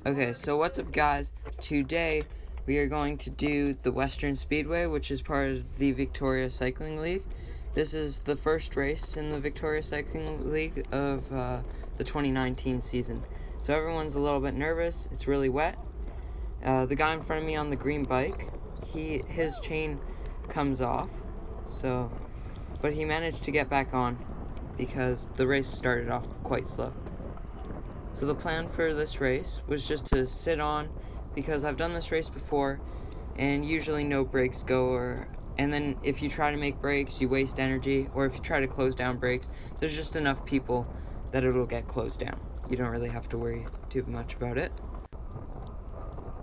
Okay, so what's up, guys? Today we are going to do the Western Speedway, which is part of the Victoria Cycling League. This is the first race in the Victoria Cycling League of the 2019 season. So everyone's a little bit nervous. It's really wet. The guy in front of me on the green bike, his chain comes off, but he managed to get back on because the race started off quite slow. So the plan for this race was just to sit on, because I've done this race before and usually no brakes go, and then if you try to make brakes you waste energy, or if you try to close down brakes, there's just enough people that it'll get closed down. You don't really have to worry too much about it.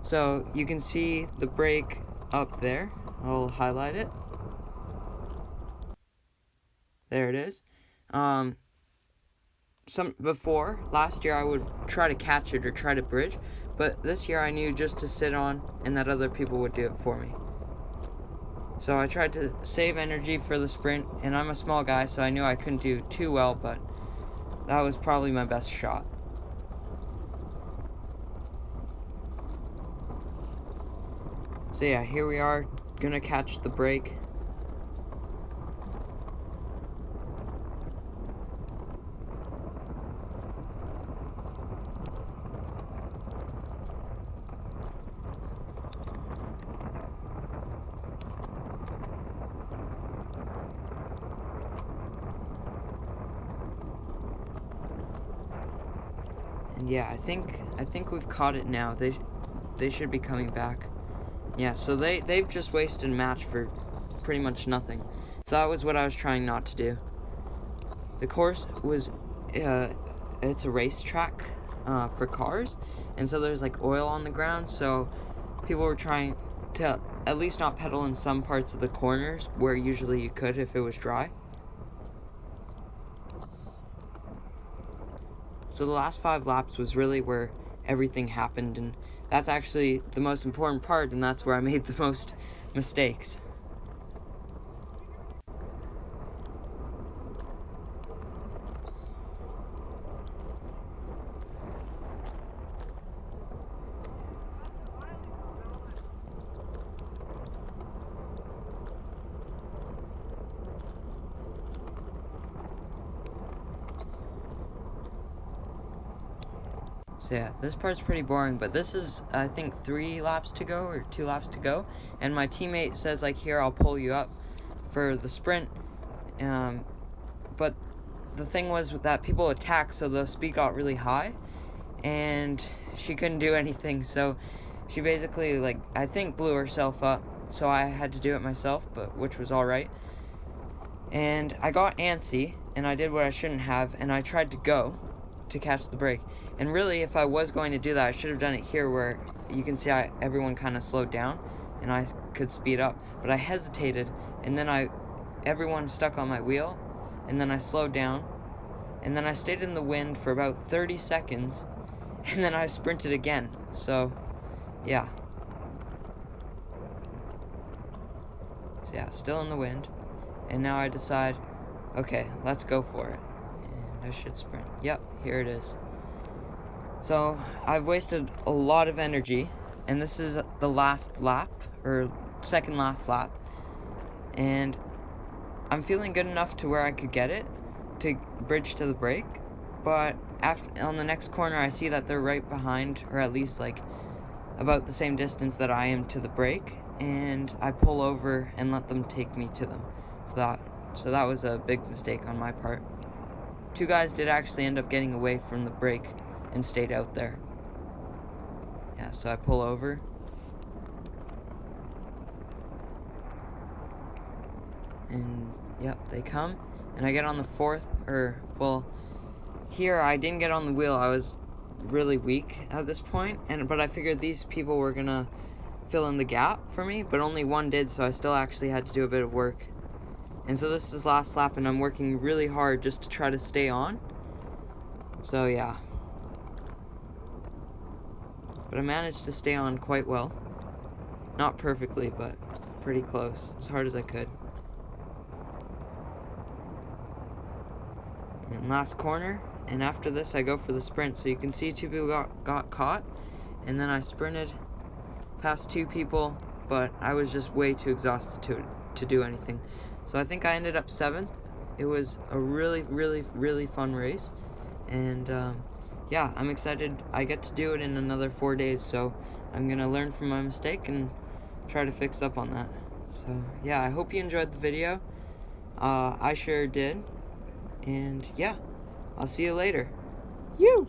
So you can see the brake up there. I'll highlight it. There it is. Last year I would try to catch it or try to bridge, but this year I knew just to sit on and that other people would do it for me. So I tried to save energy for the sprint, and I'm a small guy, so I knew I couldn't do too well, but that was probably my best shot. So yeah, here we are, gonna catch the brake. And yeah, I think we've caught it now. They should be coming back. Yeah, so they've just wasted a match for pretty much nothing. So that was what I was trying not to do. The course was it's a racetrack for cars, and so there's like oil on the ground, so people were trying to at least not pedal in some parts of the corners where usually you could if it was dry. So the last 5 laps was really where everything happened, and that's actually the most important part, and that's where I made the most mistakes. So yeah, this part's pretty boring, but this is, I think, 3 laps to go, or 2 laps to go, and my teammate says, like, here, I'll pull you up for the sprint, but the thing was that people attacked, so the speed got really high, and she couldn't do anything, so she basically, like, I think blew herself up, so I had to do it myself, which was alright. And I got antsy, and I did what I shouldn't have, and I tried to go to catch the brake. And really, if I was going to do that, I should have done it here where you can see everyone kind of slowed down and I could speed up. But I hesitated, and then everyone stuck on my wheel, and then I slowed down, and then I stayed in the wind for about 30 seconds, and then I sprinted again. So yeah, still in the wind, and now I decide, okay, let's go for it. I should sprint. Yep, here it is. So I've wasted a lot of energy, and this is the last lap, or second last lap, and I'm feeling good enough to where I could get it to bridge to the brake, but on the next corner I see that they're right behind, or at least like about the same distance that I am to the brake, and I pull over and let them take me to them. So that was a big mistake on my part. 2 guys did actually end up getting away from the brake and stayed out there. Yeah, so I pull over. And yep, they come. And I get on the here I didn't get on the wheel. I was really weak at this point, but I figured these people were gonna fill in the gap for me, but only one did, so I still actually had to do a bit of work. And so this is last lap, and I'm working really hard just to try to stay on. So yeah. But I managed to stay on quite well. Not perfectly, but pretty close. As hard as I could. And last corner, and after this I go for the sprint. So you can see 2 people got caught, and then I sprinted past 2 people, but I was just way too exhausted to do anything. So I think I ended up 7th. It was a really, really, really fun race, and yeah, I'm excited. I get to do it in another 4 days, so I'm gonna learn from my mistake and try to fix up on that. So yeah, I hope you enjoyed the video. I sure did, and yeah, I'll see you later. You!